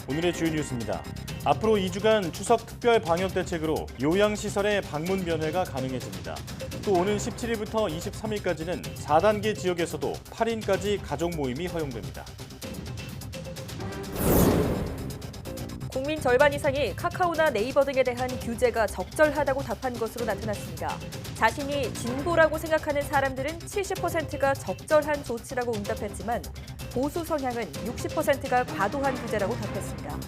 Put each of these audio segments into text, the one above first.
오늘의 주요 뉴스입니다. 앞으로 2주간 추석 특별 방역 대책으로 요양시설의 방문 면회가 가능해집니다. 또 오는 17일부터 23일까지는 4단계 지역에서도 8인까지 가족 모임이 허용됩니다. 국민 절반 이상이 카카오나 네이버 등에 대한 규제가 적절하다고 답한 것으로 나타났습니다. 자신이 진보라고 생각하는 사람들은 70%가 적절한 조치라고 응답했지만 보수 성향은 60%가 과도한 규제라고 답했습니다.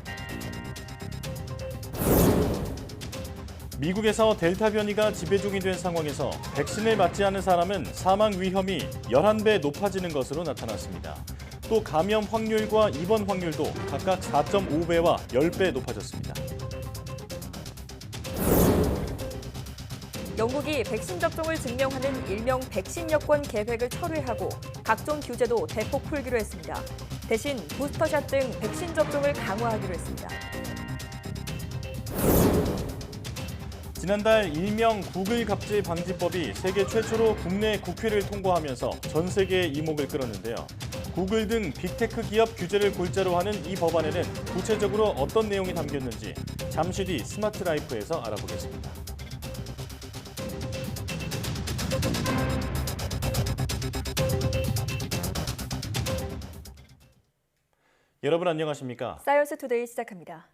미국에서 델타 변이가 지배종이 된 상황에서 백신을 맞지 않은 사람은 사망 위험이 11배 높아지는 것으로 나타났습니다. 또 감염 확률과 입원 확률도 각각 4.5배와 10배 높아졌습니다. 영국이 백신 접종을 증명하는 일명 백신 여권 계획을 철회하고 각종 규제도 대폭 풀기로 했습니다. 대신 부스터샷 등 백신 접종을 강화하기로 했습니다. 지난달 일명 구글 갑질 방지법이 세계 최초로 국내 국회를 통과하면서 전 세계의 이목을 끌었는데요. 구글 등 빅테크 기업 규제를 골자로 하는 이 법안에는 구체적으로 어떤 내용이 담겼는지 잠시 뒤 스마트 라이프에서 알아보겠습니다. 여러분 안녕하십니까? 사이언스 투데이 시작합니다.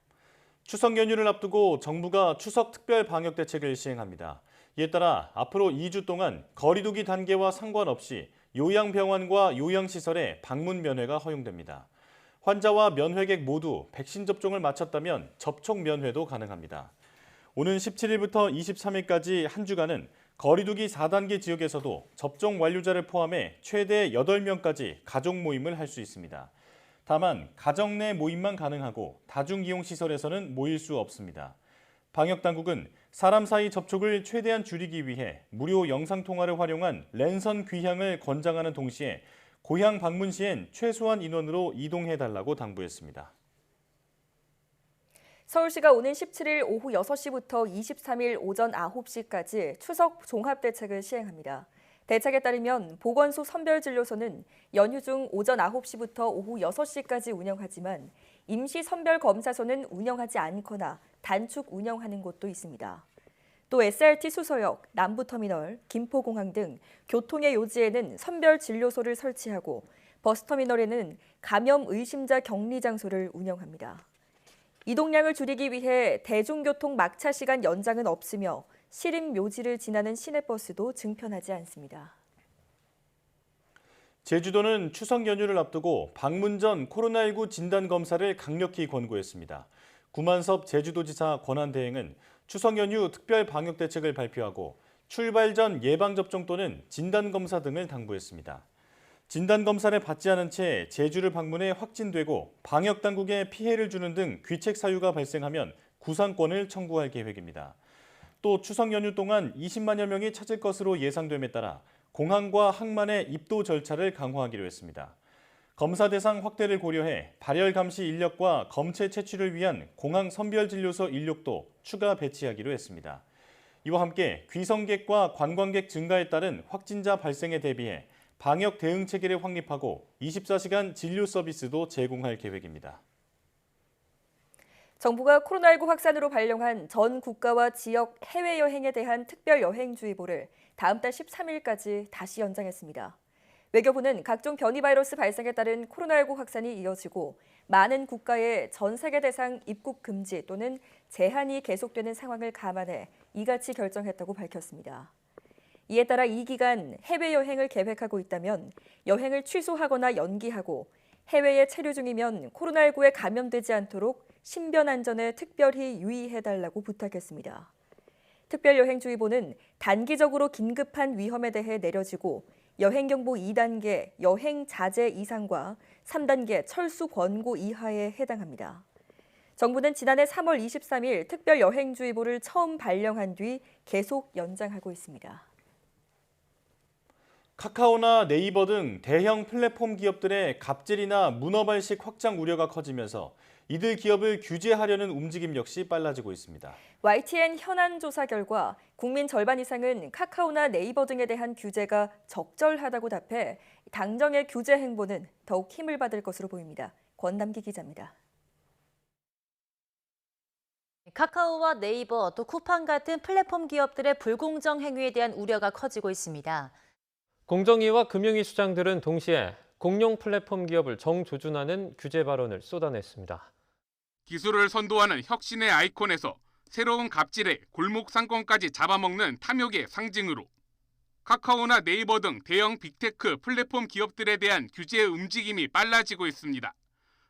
추석 연휴를 앞두고 정부가 추석 특별 방역 대책을 시행합니다. 이에 따라 앞으로 2주 동안 거리 두기 단계와 상관없이 요양병원과 요양시설에 방문 면회가 허용됩니다. 환자와 면회객 모두 백신 접종을 마쳤다면 접촉 면회도 가능합니다. 오는 17일부터 23일까지 한 주간은 거리 두기 4단계 지역에서도 접종 완료자를 포함해 최대 8명까지 가족 모임을 할 수 있습니다. 다만 가정 내 모임만 가능하고 다중이용시설에서는 모일 수 없습니다. 방역당국은 사람 사이 접촉을 최대한 줄이기 위해 무료 영상통화를 활용한 랜선 귀향을 권장하는 동시에 고향 방문 시엔 최소한 인원으로 이동해달라고 당부했습니다. 서울시가 오는 17일 오후 6시부터 23일 오전 9시까지 추석 종합대책을 시행합니다. 대책에 따르면 보건소 선별진료소는 연휴 중 오전 9시부터 오후 6시까지 운영하지만 임시 선별검사소는 운영하지 않거나 단축 운영하는 곳도 있습니다. 또 SRT 수서역, 남부터미널, 김포공항 등 교통의 요지에는 선별진료소를 설치하고 버스터미널에는 감염 의심자 격리장소를 운영합니다. 이동량을 줄이기 위해 대중교통 막차 시간 연장은 없으며 시립 묘지를 지나는 시내버스도 증편하지 않습니다. 제주도는 추석 연휴를 앞두고 방문 전 코로나19 진단검사를 강력히 권고했습니다. 구만섭 제주도지사 권한대행은 추석 연휴 특별 방역 대책을 발표하고 출발 전 예방접종 또는 진단검사 등을 당부했습니다. 진단검사를 받지 않은 채 제주를 방문해 확진되고 방역당국에 피해를 주는 등 귀책 사유가 발생하면 구상권을 청구할 계획입니다. 또 추석 연휴 동안 20만여 명이 찾을 것으로 예상됨에 따라 공항과 항만의 입도 절차를 강화하기로 했습니다. 검사 대상 확대를 고려해 발열 감시 인력과 검체 채취를 위한 공항 선별진료소 인력도 추가 배치하기로 했습니다. 이와 함께 귀성객과 관광객 증가에 따른 확진자 발생에 대비해 방역 대응 체계를 확립하고 24시간 진료 서비스도 제공할 계획입니다. 정부가 코로나19 확산으로 발령한 전 국가와 지역 해외여행에 대한 특별여행주의보를 다음 달 13일까지 다시 연장했습니다. 외교부는 각종 변이 바이러스 발생에 따른 코로나19 확산이 이어지고 많은 국가의 전 세계 대상 입국 금지 또는 제한이 계속되는 상황을 감안해 이같이 결정했다고 밝혔습니다. 이에 따라 이 기간 해외여행을 계획하고 있다면 여행을 취소하거나 연기하고 해외에 체류 중이면 코로나19에 감염되지 않도록 신변 안전에 특별히 유의해달라고 부탁했습니다. 특별여행주의보는 단기적으로 긴급한 위험에 대해 내려지고 여행경보 2단계 여행 자제 이상과 3단계 철수 권고 이하에 해당합니다. 정부는 지난해 3월 23일 특별여행주의보를 처음 발령한 뒤 계속 연장하고 있습니다. 카카오나 네이버 등 대형 플랫폼 기업들의 갑질이나 문어발식 확장 우려가 커지면서 이들 기업을 규제하려는 움직임 역시 빨라지고 있습니다. YTN 현안 조사 결과 국민 절반 이상은 카카오나 네이버 등에 대한 규제가 적절하다고 답해 당정의 규제 행보는 더욱 힘을 받을 것으로 보입니다. 권남기 기자입니다. 카카오와 네이버 또 쿠팡 같은 플랫폼 기업들의 불공정 행위에 대한 우려가 커지고 있습니다. 공정위와 금융위 수장들은 동시에 공룡 플랫폼 기업을 정조준하는 규제 발언을 쏟아냈습니다. 기술을 선도하는 혁신의 아이콘에서 새로운 갑질에 골목 상권까지 잡아먹는 탐욕의 상징으로 카카오나 네이버 등 대형 빅테크 플랫폼 기업들에 대한 규제 움직임이 빨라지고 있습니다.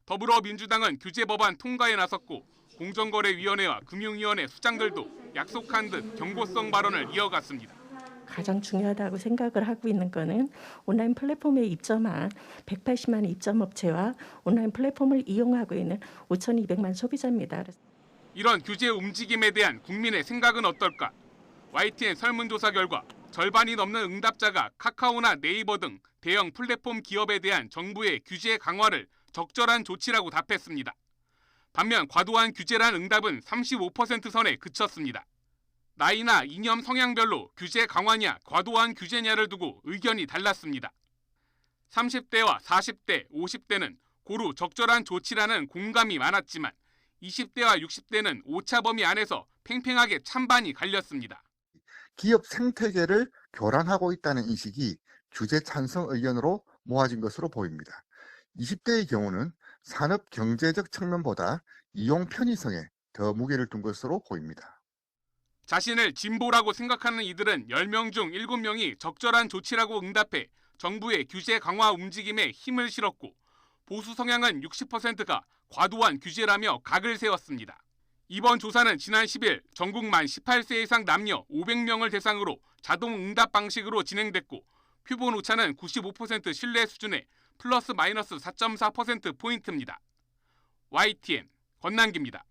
더불어민주당은 규제 법안 통과에 나섰고 공정거래위원회와 금융위원회 수장들도 약속한 듯 경고성 발언을 이어갔습니다. 가장 중요하다고 생각을 하고 있는 거는 온라인 플랫폼에 입점한 180만 입점업체와 온라인 플랫폼을 이용하고 있는 5,200만 소비자입니다. 이런 규제 움직임에 대한 국민의 생각은 어떨까? YTN 설문조사 결과 절반이 넘는 응답자가 카카오나 네이버 등 대형 플랫폼 기업에 대한 정부의 규제 강화를 적절한 조치라고 답했습니다. 반면 과도한 규제란 응답은 35% 선에 그쳤습니다. 나이나 이념 성향별로 규제 강화냐 과도한 규제냐를 두고 의견이 달랐습니다. 30대와 40대, 50대는 고루 적절한 조치라는 공감이 많았지만 20대와 60대는 오차 범위 안에서 팽팽하게 찬반이 갈렸습니다. 기업 생태계를 교란하고 있다는 인식이 규제 찬성 의견으로 모아진 것으로 보입니다. 20대의 경우는 산업 경제적 측면보다 이용 편의성에 더 무게를 둔 것으로 보입니다. 자신을 진보라고 생각하는 이들은 10명 중 7명이 적절한 조치라고 응답해 정부의 규제 강화 움직임에 힘을 실었고 보수 성향은 60%가 과도한 규제라며 각을 세웠습니다. 이번 조사는 지난 10일 전국 만 18세 이상 남녀 500명을 대상으로 자동 응답 방식으로 진행됐고 표본 오차는 95% 신뢰 수준에 플러스 마이너스 4.4%포인트입니다. YTN 권남기입니다.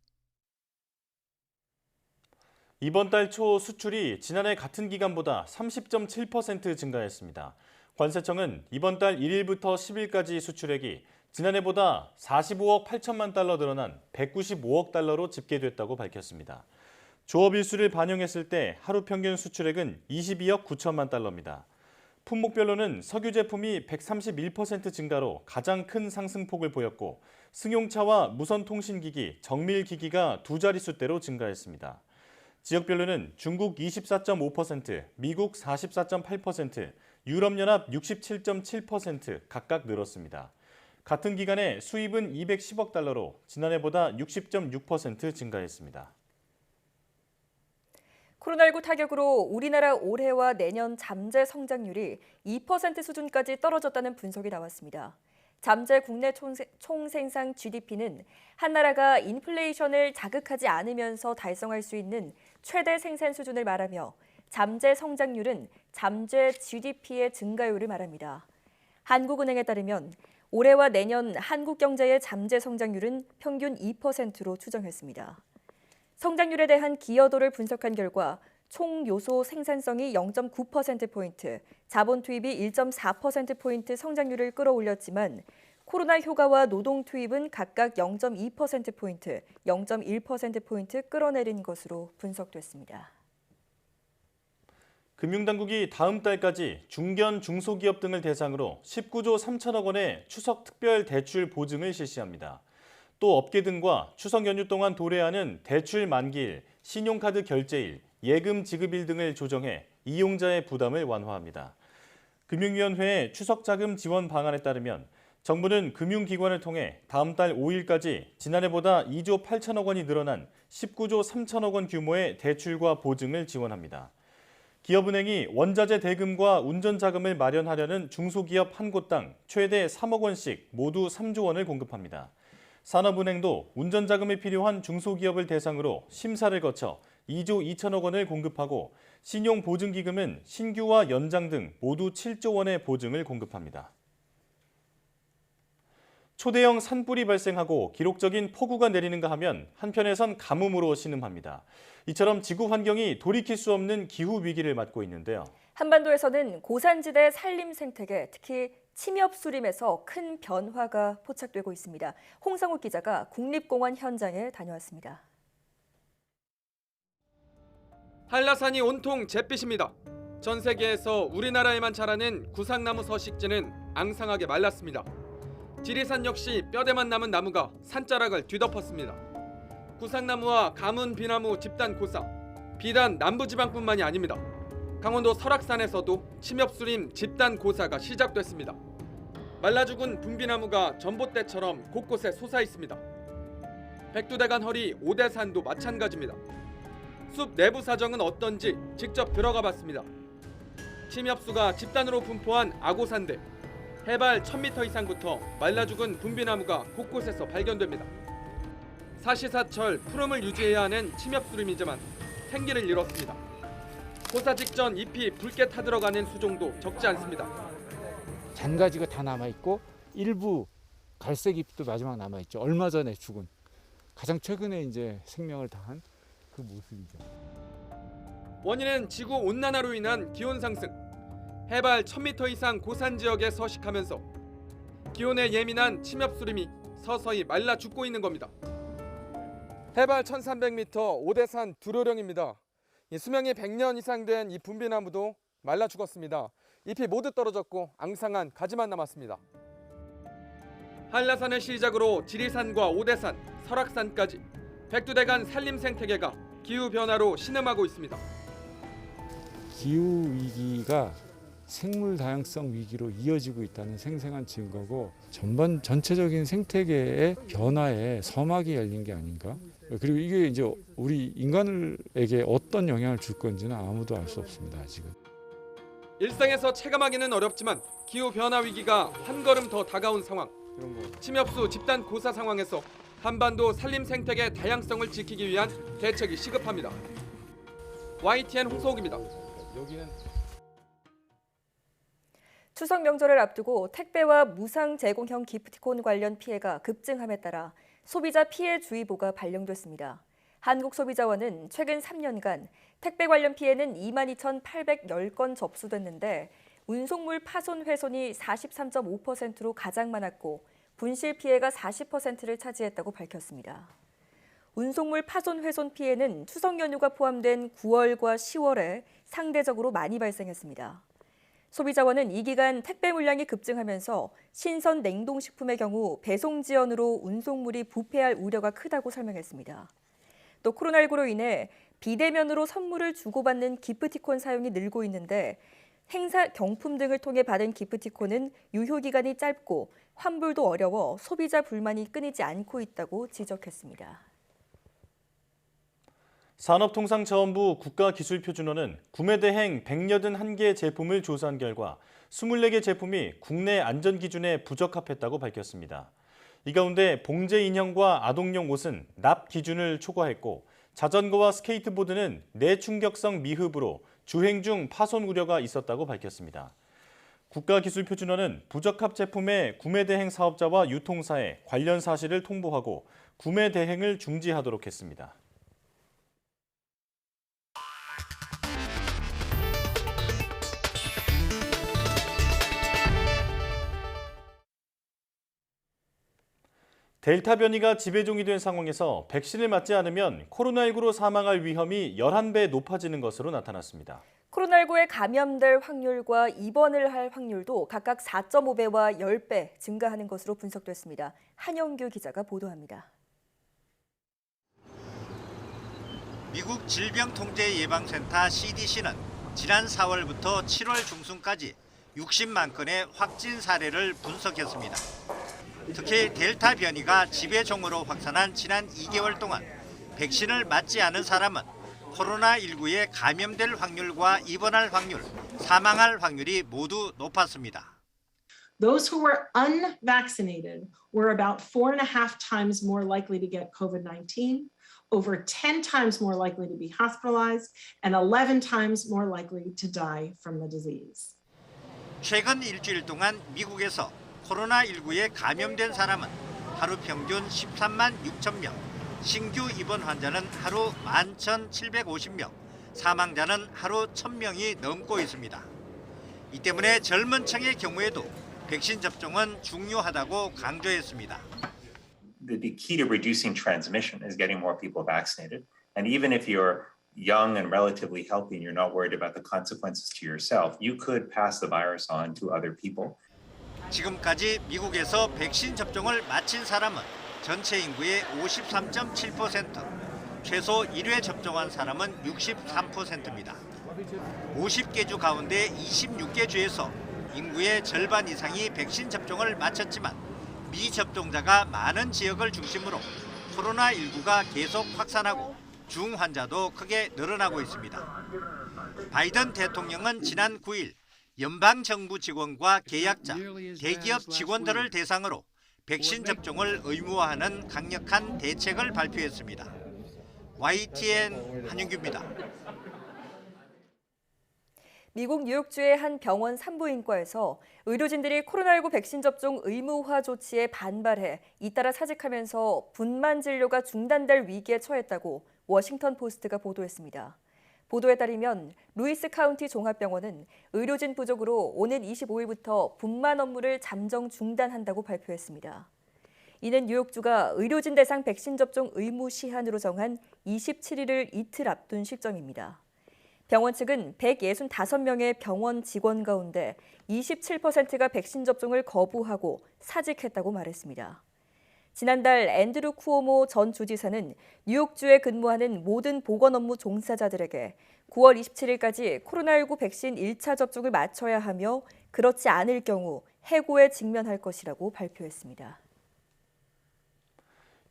이번 달 초 수출이 지난해 같은 기간보다 30.7% 증가했습니다. 관세청은 이번 달 1일부터 10일까지 수출액이 지난해보다 45억 8천만 달러 늘어난 195억 달러로 집계됐다고 밝혔습니다. 조업 일수를 반영했을 때 하루 평균 수출액은 22억 9천만 달러입니다. 품목별로는 석유 제품이 131% 증가로 가장 큰 상승폭을 보였고 승용차와 무선통신기기, 정밀기기가 두 자릿수대로 증가했습니다. 지역별로는 중국 24.5%, 미국 44.8%, 유럽연합 67.7% 각각 늘었습니다. 같은 기간에 수입은 210억 달러로 지난해보다 60.6% 증가했습니다. 코로나19 타격으로 우리나라 올해와 내년 잠재 성장률이 2% 수준까지 떨어졌다는 분석이 나왔습니다. 잠재 국내 총생산 GDP는 한 나라가 인플레이션을 자극하지 않으면서 달성할 수 있는 최대 생산 수준을 말하며 잠재 성장률은 잠재 GDP의 증가율을 말합니다. 한국은행에 따르면 올해와 내년 한국 경제의 잠재 성장률은 평균 2%로 추정했습니다. 성장률에 대한 기여도를 분석한 결과 총 요소 생산성이 0.9%포인트, 자본 투입이 1.4%포인트 성장률을 끌어올렸지만 코로나 효과와 노동 투입은 각각 0.2%포인트, 0.1%포인트 끌어내린 것으로 분석됐습니다. 금융당국이 다음 달까지 중견, 중소기업 등을 대상으로 19조 3천억 원의 추석 특별 대출 보증을 실시합니다. 또 업계 등과 추석 연휴 동안 도래하는 대출 만기일, 신용카드 결제일, 예금 지급일 등을 조정해 이용자의 부담을 완화합니다. 금융위원회의 추석자금 지원 방안에 따르면 정부는 금융기관을 통해 다음 달 5일까지 지난해보다 2조 8천억 원이 늘어난 19조 3천억 원 규모의 대출과 보증을 지원합니다. 기업은행이 원자재 대금과 운전자금을 마련하려는 중소기업 한 곳당 최대 3억 원씩 모두 3조 원을 공급합니다. 산업은행도 운전자금이 필요한 중소기업을 대상으로 심사를 거쳐 2조 2천억 원을 공급하고 신용보증기금은 신규와 연장 등 모두 7조 원의 보증을 공급합니다. 초대형 산불이 발생하고 기록적인 폭우가 내리는가 하면 한편에선 가뭄으로 신음합니다. 이처럼 지구 환경이 돌이킬 수 없는 기후 위기를 맞고 있는데요. 한반도에서는 고산지대 산림 생태계, 특히 침엽수림에서 큰 변화가 포착되고 있습니다. 홍상욱 기자가 국립공원 현장에 다녀왔습니다. 한라산이 온통 잿빛입니다. 전 세계에서 우리나라에만 자라는 구상나무 서식지는 앙상하게 말랐습니다. 지리산 역시 뼈대만 남은 나무가 산자락을 뒤덮었습니다. 구상나무와 가문 비나무 집단 고사, 비단 남부지방뿐만이 아닙니다. 강원도 설악산에서도 침엽수림 집단 고사가 시작됐습니다. 말라 죽은 분비나무가 전봇대처럼 곳곳에 솟아 있습니다. 백두대간 허리 오대산도 마찬가지입니다. 숲 내부 사정은 어떤지 직접 들어가 봤습니다. 침엽수가 집단으로 분포한 아고산대, 해발 1000m 이상부터 말라 죽은 분비나무가 곳곳에서 발견됩니다. 사시사철 푸름을 유지해야 하는 침엽수림이지만 생기를 잃었습니다. 고사 직전 잎이 붉게 타들어가는 수종도 적지 않습니다. 잔가지가 다 남아있고 일부 갈색 잎도 마지막 남아있죠. 얼마 전에 죽은, 가장 최근에 이제 생명을 다한 그 모습이죠. 원인은 지구 온난화로 인한 기온 상승. 해발 1000m 이상 고산 지역에 서식하면서 기온에 예민한 침엽수림이 서서히 말라 죽고 있는 겁니다. 해발 1300m 오대산 두로령입니다. 수명이 100년 이상 된 이 분비나무도 말라 죽었습니다. 잎이 모두 떨어졌고 앙상한 가지만 남았습니다. 한라산을 시작으로 지리산과 오대산, 설악산까지 백두대간 산림 생태계가 기후변화로 신음하고 있습니다. 기후위기가 생물 다양성 위기로 이어지고 있다는 생생한 증거고 전체적인 생태계의 변화에 서막이 열린 게 아닌가. 그리고 이게 이제 우리 인간에게 어떤 영향을 줄 건지는 아무도 알 수 없습니다. 아직은. 일상에서 체감하기는 어렵지만 기후변화 위기가 한 걸음 더 다가온 상황. 침엽수 집단 고사 상황에서 한반도 산림 생태계 다양성을 지키기 위한 대책이 시급합니다. YTN 홍석입니다. 추석 명절을 앞두고 택배와 무상 제공형 기프티콘 관련 피해가 급증함에 따라 소비자 피해주의보가 발령됐습니다. 한국소비자원은 최근 3년간 택배 관련 피해는 22,810건 접수됐는데 운송물 파손 훼손이 43.5%로 가장 많았고 분실 피해가 40%를 차지했다고 밝혔습니다. 운송물 파손 훼손 피해는 추석 연휴가 포함된 9월과 10월에 상대적으로 많이 발생했습니다. 소비자원은 이 기간 택배 물량이 급증하면서 신선 냉동식품의 경우 배송 지연으로 운송물이 부패할 우려가 크다고 설명했습니다. 또 코로나19로 인해 비대면으로 선물을 주고받는 기프티콘 사용이 늘고 있는데 행사 경품 등을 통해 받은 기프티콘은 유효기간이 짧고 환불도 어려워 소비자 불만이 끊이지 않고 있다고 지적했습니다. 산업통상자원부 국가기술표준원은 구매대행 181개 제품을 조사한 결과 24개 제품이 국내 안전기준에 부적합했다고 밝혔습니다. 이 가운데 봉제 인형과 아동용 옷은 납 기준을 초과했고 자전거와 스케이트보드는 내충격성 미흡으로 주행 중 파손 우려가 있었다고 밝혔습니다. 국가기술표준원은 부적합 제품의 구매대행 사업자와 유통사에 관련 사실을 통보하고 구매대행을 중지하도록 했습니다. 델타 변이가 지배종이 된 상황에서 백신을 맞지 않으면 코로나19로 사망할 위험이 11배 높아지는 것으로 나타났습니다. 코로나19에 감염될 확률과 입원을 할 확률도 각각 4.5배와 10배 증가하는 것으로 분석됐습니다. 한영규 기자가 보도합니다. 미국 질병통제예방센터 CDC는 지난 4월부터 7월 중순까지 60만 건의 확진 사례를 분석했습니다. 특히 델타 변이가 지배종으로 확산한 지난 2개월 동안 백신을 맞지 않은 사람은 코로나19에 감염될 확률과 입원할 확률, 사망할 확률이 모두 높았습니다. Those who were unvaccinated were about 4.5 times more likely to get COVID-19, over 10 times more likely to be hospitalized, and 11 times more likely to die from the disease. 최근 일주일 동안 미국에서 코로나19에 감염된 사람은 하루 평균 13만 6천 명, 신규 입원 환자는 하루 11,750명, 사망자는 하루 1,000명이 넘고 있습니다. 이 때문에 젊은 층의 경우에도 백신 접종은 중요하다고 강조했습니다. The key to reducing transmission is getting more people vaccinated. And even if you're young and relatively healthy and you're not worried about the consequences to yourself, you could pass the virus on to other people. 지금까지 미국에서 백신 접종을 마친 사람은 전체 인구의 53.7%, 최소 1회 접종한 사람은 63%입니다. 50개 주 가운데 26개 주에서 인구의 절반 이상이 백신 접종을 마쳤지만 미접종자가 많은 지역을 중심으로 코로나19가 계속 확산하고 중환자도 크게 늘어나고 있습니다. 바이든 대통령은 지난 9일 연방정부 직원과 계약자, 대기업 직원들을 대상으로 백신 접종을 의무화하는 강력한 대책을 발표했습니다. YTN 한윤규입니다. 미국 뉴욕주의 한 병원 산부인과에서 의료진들이 코로나19 백신 접종 의무화 조치에 반발해 잇따라 사직하면서 분만 진료가 중단될 위기에 처했다고 워싱턴 포스트가 보도했습니다. 보도에 따르면 루이스 카운티 종합병원은 의료진 부족으로 오는 25일부터 분만 업무를 잠정 중단한다고 발표했습니다. 이는 뉴욕주가 의료진 대상 백신 접종 의무 시한으로 정한 27일을 이틀 앞둔 시점입니다. 병원 측은 165명의 병원 직원 가운데 27%가 백신 접종을 거부하고 사직했다고 말했습니다. 지난달 앤드루 쿠오모 전 주지사는 뉴욕주에 근무하는 모든 보건 업무 종사자들에게 9월 27일까지 코로나19 백신 1차 접종을 마쳐야 하며 그렇지 않을 경우 해고에 직면할 것이라고 발표했습니다.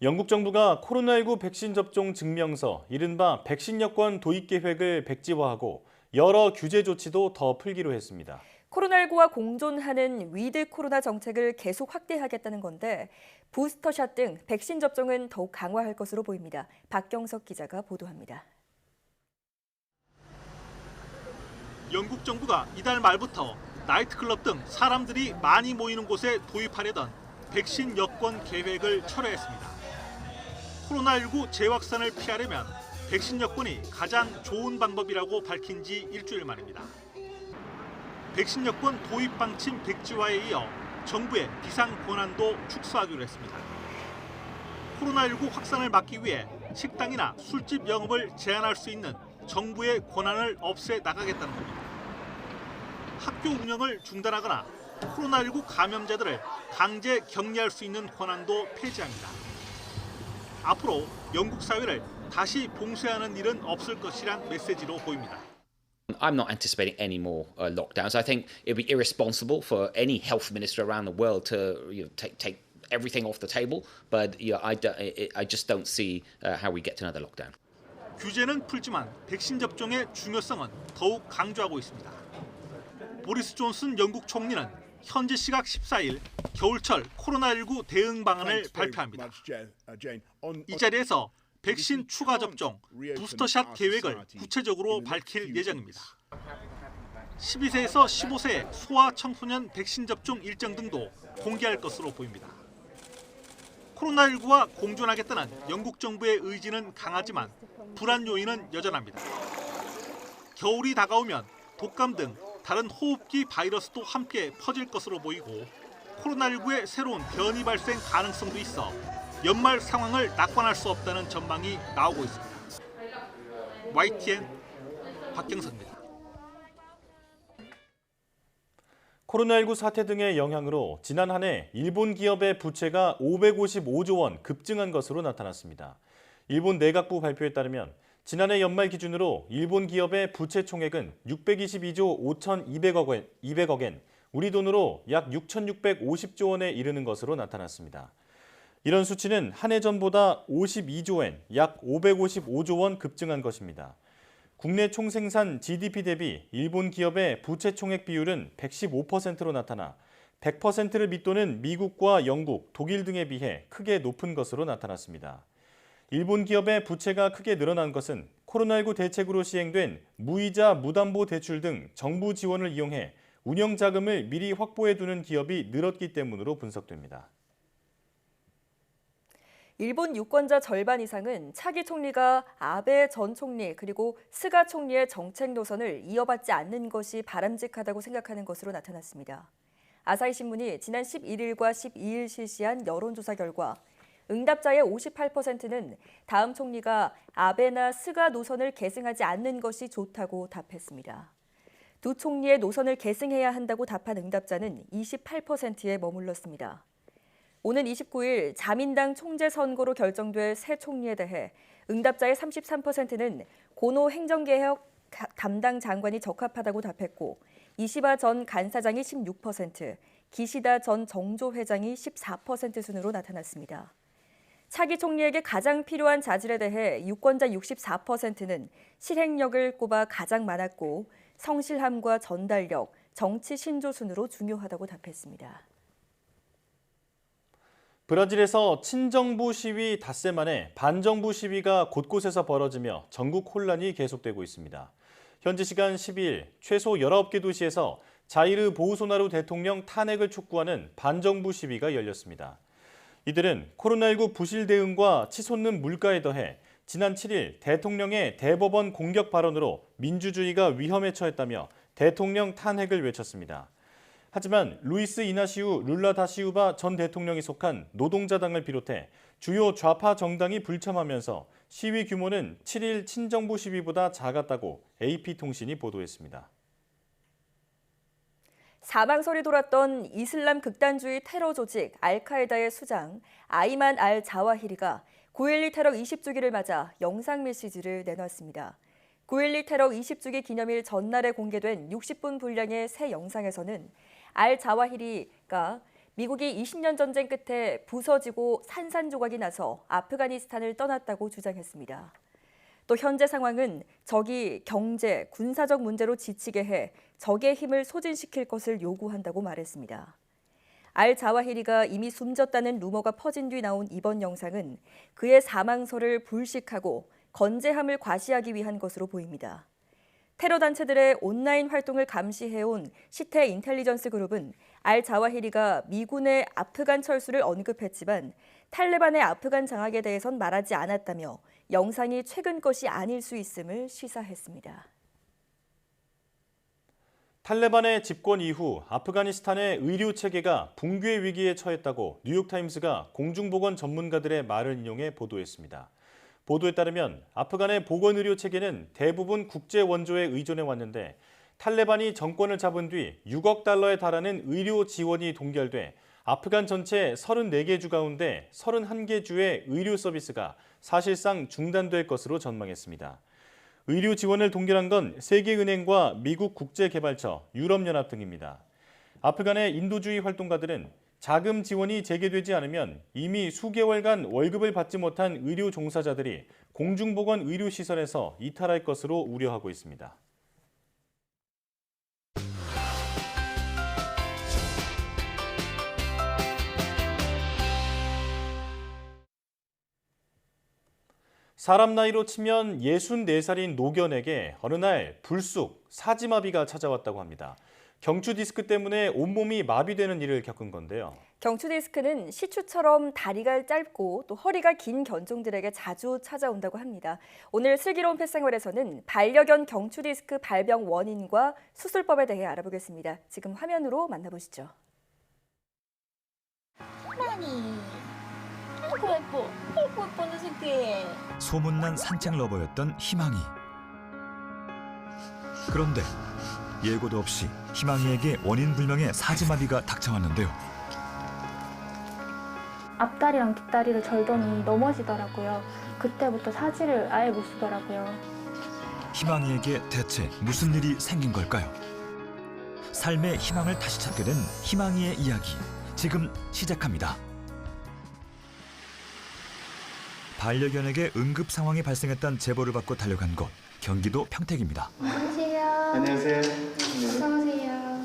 영국 정부가 코로나19 백신 접종 증명서, 이른바 백신 여권 도입 계획을 백지화하고 여러 규제 조치도 더 풀기로 했습니다. 코로나19와 공존하는 위드 코로나 정책을 계속 확대하겠다는 건데 부스터샷 등 백신 접종은 더욱 강화할 것으로 보입니다. 박경석 기자가 보도합니다. 영국 정부가 이달 말부터 나이트클럽 등 사람들이 많이 모이는 곳에 도입하려던 백신 여권 계획을 철회했습니다. 코로나19 재확산을 피하려면 백신 여권이 가장 좋은 방법이라고 밝힌 지 일주일 만입니다. 백신 여권 도입 방침 백지화에 이어 정부의 비상 권한도 축소하기로 했습니다. 코로나19 확산을 막기 위해 식당이나 술집 영업을 제한할 수 있는 정부의 권한을 없애 나가겠다는 겁니다. 학교 운영을 중단하거나 코로나19 감염자들을 강제 격리할 수 있는 권한도 폐지합니다. 앞으로 영국 사회를 다시 봉쇄하는 일은 없을 것이란 메시지로 보입니다. I'm not anticipating any more lockdowns. I think it would be irresponsible for any health minister around the world to take everything off the table. But I just don't see how we get to another lockdown. 규제는 풀지만 백신 접종의 중요성은 더욱 강조하고 있습니다. 보리스 존슨 영국 총리는 현지 시각 14일 겨울철 코로나19 대응 방안을 발표합니다. 이 자리에서 백신 추가 접종, 부스터샷 계획을 구체적으로 밝힐 예정입니다. 12세에서 15세의 소아 청소년 백신 접종 일정 등도 공개할 것으로 보입니다. 코로나19와 공존하겠다는 영국 정부의 의지는 강하지만 불안 요인은 여전합니다. 겨울이 다가오면 독감 등 다른 호흡기 바이러스도 함께 퍼질 것으로 보이고 코로나19의 새로운 변이 발생 가능성도 있어 연말 상황을 낙관할 수 없다는 전망이 나오고 있습니다. YTN 박경석입니다. 코로나19 사태 등의 영향으로 지난 한 해 일본 기업의 부채가 555조 원 급증한 것으로 나타났습니다. 일본 내각부 발표에 따르면 지난해 연말 기준으로 일본 기업의 부채 총액은 622조 5,200억 엔, 우리 돈으로 약 6,650조 원에 이르는 것으로 나타났습니다. 이런 수치는 한 해 전보다 52조 엔, 약 555조 원 급증한 것입니다. 국내 총생산 GDP 대비 일본 기업의 부채 총액 비율은 115%로 나타나 100%를 밑도는 미국과 영국, 독일 등에 비해 크게 높은 것으로 나타났습니다. 일본 기업의 부채가 크게 늘어난 것은 코로나19 대책으로 시행된 무이자 무담보 대출 등 정부 지원을 이용해 운영 자금을 미리 확보해두는 기업이 늘었기 때문으로 분석됩니다. 일본 유권자 절반 이상은 차기 총리가 아베 전 총리 그리고 스가 총리의 정책 노선을 이어받지 않는 것이 바람직하다고 생각하는 것으로 나타났습니다. 아사히 신문이 지난 11일과 12일 실시한 여론조사 결과 응답자의 58%는 다음 총리가 아베나 스가 노선을 계승하지 않는 것이 좋다고 답했습니다. 두 총리의 노선을 계승해야 한다고 답한 응답자는 28%에 머물렀습니다. 오는 29일 자민당 총재 선거로 결정될 새 총리에 대해 응답자의 33%는 고노 행정개혁 담당 장관이 적합하다고 답했고 이시바 전 간사장이 16%, 기시다 전 정조 회장이 14% 순으로 나타났습니다. 차기 총리에게 가장 필요한 자질에 대해 유권자 64%는 실행력을 꼽아 가장 많았고 성실함과 전달력, 정치 신조 순으로 중요하다고 답했습니다. 브라질에서 친정부 시위 닷새 만에 반정부 시위가 곳곳에서 벌어지며 전국 혼란이 계속되고 있습니다. 현지 시간 12일 최소 19개 도시에서 자이르 보우소나루 대통령 탄핵을 촉구하는 반정부 시위가 열렸습니다. 이들은 코로나19 부실 대응과 치솟는 물가에 더해 지난 7일 대통령의 대법원 공격 발언으로 민주주의가 위험에 처했다며 대통령 탄핵을 외쳤습니다. 하지만 루이스 이나시우 룰라 다시우바 전 대통령이 속한 노동자당을 비롯해 주요 좌파 정당이 불참하면서 시위 규모는 7일 친정부 시위보다 작았다고 AP통신이 보도했습니다. 사망설이 돌았던 이슬람 극단주의 테러 조직 알카에다의 수장 아이만 알 자와히리가 9.12 테러 20주기를 맞아 영상 메시지를 내놨습니다. 9.12 테러 20주기 기념일 전날에 공개된 60분 분량의 새 영상에서는 알 자와히리가 미국이 20년 전쟁 끝에 부서지고 산산조각이 나서 아프가니스탄을 떠났다고 주장했습니다. 또 현재 상황은 적이 경제, 군사적 문제로 지치게 해 적의 힘을 소진시킬 것을 요구한다고 말했습니다. 알 자와히리가 이미 숨졌다는 루머가 퍼진 뒤 나온 이번 영상은 그의 사망설을 불식하고 건재함을 과시하기 위한 것으로 보입니다. 테러 단체들의 온라인 활동을 감시해온 시테 인텔리전스 그룹은 알 자와히리가 미군의 아프간 철수를 언급했지만 탈레반의 아프간 장악에 대해선 말하지 않았다며 영상이 최근 것이 아닐 수 있음을 시사했습니다. 탈레반의 집권 이후 아프가니스탄의 의료 체계가 붕괴 위기에 처했다고 뉴욕타임스가 공중보건 전문가들의 말을 인용해 보도했습니다. 보도에 따르면 아프간의 보건의료 체계는 대부분 국제 원조에 의존해 왔는데 탈레반이 정권을 잡은 뒤 6억 달러에 달하는 의료 지원이 동결돼 아프간 전체 34개 주 가운데 31개 주의 의료 서비스가 사실상 중단될 것으로 전망했습니다. 의료 지원을 동결한 건 세계은행과 미국 국제개발처, 유럽연합 등입니다. 아프간의 인도주의 활동가들은 자금 지원이 재개되지 않으면 이미 수개월간 월급을 받지 못한 의료 종사자들이 공중보건 의료시설에서 이탈할 것으로 우려하고 있습니다. 사람 나이로 치면 64살인 노견에게 어느 날 불쑥 사지마비가 찾아왔다고 합니다. 경추 디스크 때문에 온몸이 마비되는 일을 겪은 건데요. 경추 디스크는 시추처럼 다리가 짧고 또 허리가 긴 견종들에게 자주 찾아온다고 합니다. 오늘 슬기로운 펫생활에서는 반려견 경추 디스크 발병 원인과 수술법에 대해 알아보겠습니다. 지금 화면으로 만나보시죠. 희망이. 아이고 예뻐. 아이고 예뻐 내 새끼. 소문난 산책 러버였던 희망이. 그런데 예고도 없이 희망이에게 원인 불명의 사지마비가 닥쳐왔는데요. 앞다리랑 뒷다리를 절더니 넘어지더라고요. 그때부터 사지를 아예 못 쓰더라고요. 희망이에게 대체 무슨 일이 생긴 걸까요? 삶의 희망을 다시 찾게 된 희망이의 이야기, 지금 시작합니다. 반려견에게 응급 상황이 발생했다는 제보를 받고 달려간 곳, 경기도 평택입니다. 안녕하세요. 안녕하세요. 어서오세요.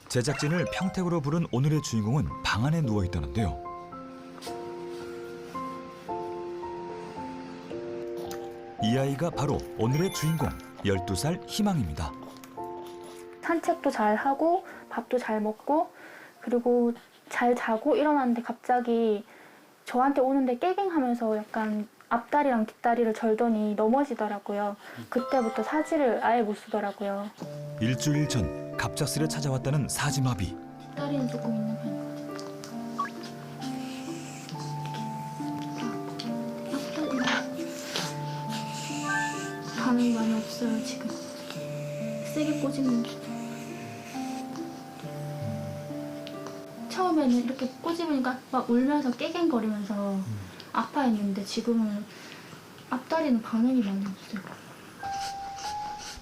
제작진을 평택으로 부른 오늘의 주인공은 방 안에 누워 있다는데요. 이 아이가 바로 오늘의 주인공, 12살 희망입니다. 산책도 잘 하고 밥도 잘 먹고 그리고 잘 자고 일어났는데 갑자기 저한테 오는데 깨갱하면서 약간 앞다리랑 뒷다리를 절더니 넘어지더라고요. 그때부터 사지를 아예 못 쓰더라고요. 일주일 전 갑작스레 찾아왔다는 사지마비. 다리는 조금 있는 편인 것 같아요. 감이 많이 없어요 지금. 세게 꽂으면 처음에 처음에는 이렇게 꼬집으니까 막 울면서 깨갱거리면서 아파했는데 지금은 앞다리는 반응이 많이 없어요.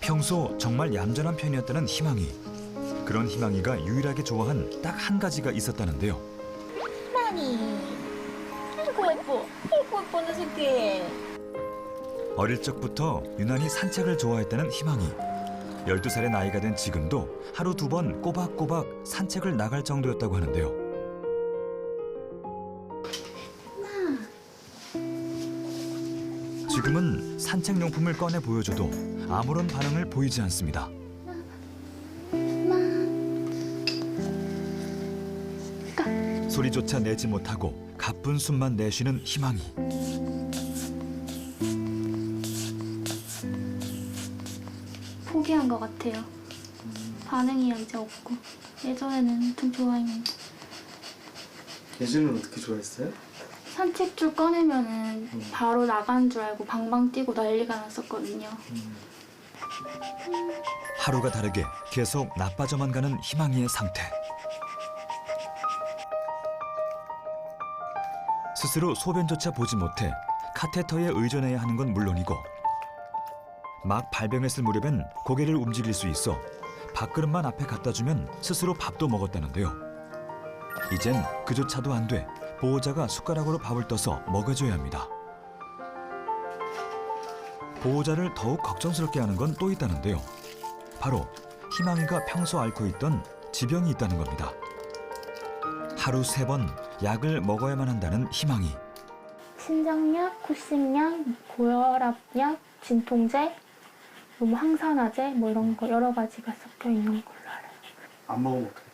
평소 정말 얌전한 편이었다는 희망이. 그런 희망이가 유일하게 좋아한 딱 한 가지가 있었다는데요. 희망이. 아이고 예뻐. 아이고 예뻐 내 새끼. 어릴 적부터 유난히 산책을 좋아했다는 희망이. 12살의 나이가 된 지금도 하루 2번 꼬박꼬박 산책을 나갈 정도였다고 하는데요. 지금은 산책용품을 꺼내 보여줘도 아무런 반응을 보이지 않습니다. 소리조차 내지 못하고 가쁜 숨만 내쉬는 희망이. 포기한 것 같아요. 반응이 이제 없고 예전에는 좀 좋아했는데. 예전에는 어떻게 좋아했어요? 산책줄 꺼내면은 바로 나간 줄 알고 방방 뛰고 난리가 났었거든요. 하루가 다르게 계속 나빠져만 가는 희망이의 상태. 스스로 소변조차 보지 못해 카테터에 의존해야 하는 건 물론이고 막 발병했을 무렵엔 고개를 움직일 수 있어 밥그릇만 앞에 갖다 주면 스스로 밥도 먹었다는데요. 이젠 그조차도 안 돼 보호자가 숟가락으로 밥을 떠서 먹여줘야 합니다. 보호자를 더욱 걱정스럽게 하는 건 또 있다는데요. 바로 희망이가 평소 앓고 있던 지병이 있다는 겁니다. 하루 3번 약을 먹어야만 한다는 희망이. 신장약, 쿠싱약, 고혈압약, 진통제, 뭐 항산화제 뭐 이런 거 여러 가지가 섞여 있는 걸로 알아요. 안 먹으면 어떻게 돼요?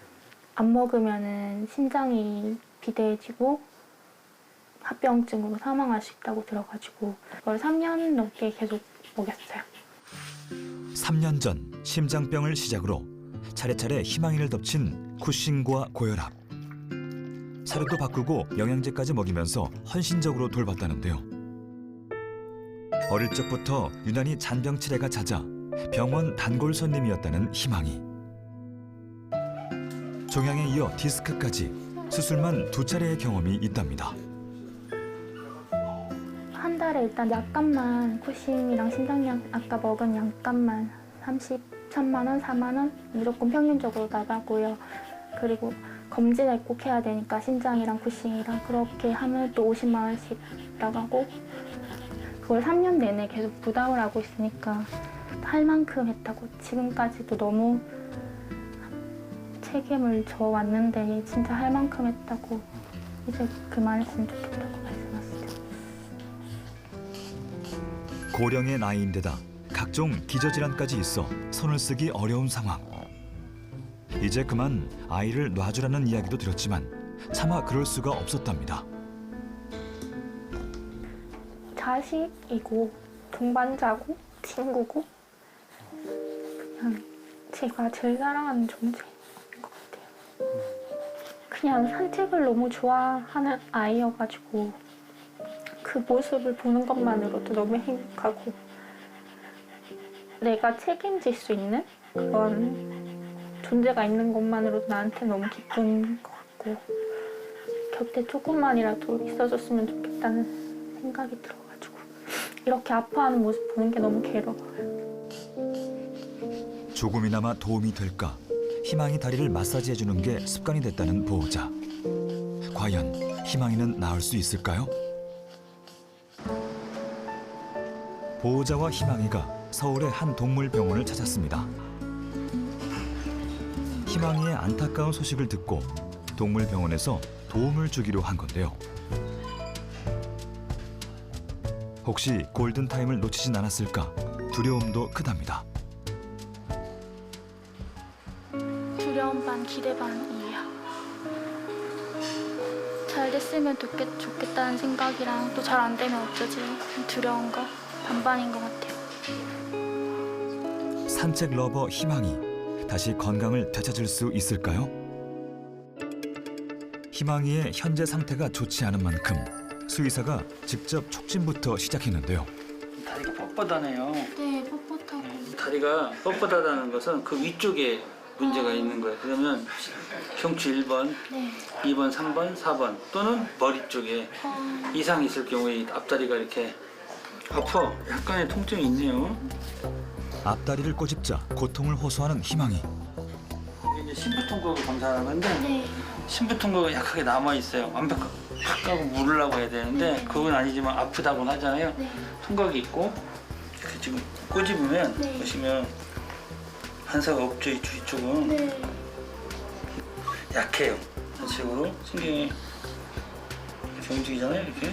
안 먹으면은 신장이 비대해지고 합병증으로 사망할 수 있다고 들어가지고 그걸 3년 넘게 계속 먹였어요. 3년 전 심장병을 시작으로 차례차례 희망이를 덮친 쿠싱과 고혈압. 사료도 바꾸고 영양제까지 먹이면서 헌신적으로 돌봤다는데요. 어릴 적부터 유난히 잔병 치레가 잦아 병원 단골 손님이었다는 희망이. 종양에 이어 디스크까지 수술만 2차례의 경험이 있답니다. 한 달에 일단 약값만 쿠싱이랑 신장약 아까 먹은 약값만 33만 원, 4만 원 무조건 평균적으로 나가고요. 그리고 검진을 꼭 해야 되니까 신장이랑 쿠싱이랑 그렇게 하면 또 50만 원씩 나가고 그걸 3년 내내 계속 부담을 하고 있으니까 할 만큼 했다고 지금까지도 너무 책임을 져왔는데 진짜 할 만큼 했다고 이제 그만했으면 좋겠다고 말씀하시죠. 고령의 나이인데다 각종 기저질환까지 있어 손을 쓰기 어려운 상황. 이제 그만 아이를 놔주라는 이야기도 들었지만 차마 그럴 수가 없었답니다. 자식이고 동반자고 친구고 그냥 제가 제일 사랑하는 존재인 것 같아요. 그냥 산책을 너무 좋아하는 아이여가지고 그 모습을 보는 것만으로도 너무 행복하고 내가 책임질 수 있는 그런 존재가 있는 것만으로도 나한테 너무 기쁜 것 같고 곁에 조금만이라도 있어줬으면 좋겠다는 생각이 들어가지고 이렇게 아파하는 모습 보는 게 너무 괴로워요. 조금이나마 도움이 될까 희망이 다리를 마사지해주는 게 습관이 됐다는 보호자. 과연 희망이는 나을 수 있을까요? 보호자와 희망이가 서울의 한 동물병원을 찾았습니다. 희망이의 안타까운 소식을 듣고 동물병원에서 도움을 주기로 한 건데요. 혹시 골든타임을 놓치진 않았을까 두려움도 크답니다. 두려움 반 기대 반이에요. 잘 됐으면 좋겠다는 생각이랑 또 잘 안 되면 어쩌지 두려운 거 반반인 것 같아요. 산책 러버 희망이 다시 건강을 되찾을 수 있을까요? 희망이의 현재 상태가 좋지 않은 만큼 수의사가 직접 촉진부터 시작했는데요. 다리가 뻣뻣하네요. 네, 뻣뻣하고. 다리가 뻣뻣하다는 것은 그 위쪽에 문제가 있는 거예요. 그러면 경추 1번, 2번, 3번, 4번 또는 머리 쪽에 이상이 있을 경우에 앞다리가 이렇게 아파. 약간의 통증이 있네요. 앞다리를 꼬집자 고통을 호소하는 희망이. 이게 이제 심부통곡을 검사하는 건데 심부통곡이 약하게 남아 있어요. 완벽하고 물으려고 해야 되는데 그건 아니지만 아프다고는 하잖아요. 통각이 있고 이렇게 지금 꼬집으면 보시면 반사가 없죠. 이쪽은 약해요. 이런 식으로 신경이 이렇게 움직이잖아요. 이렇게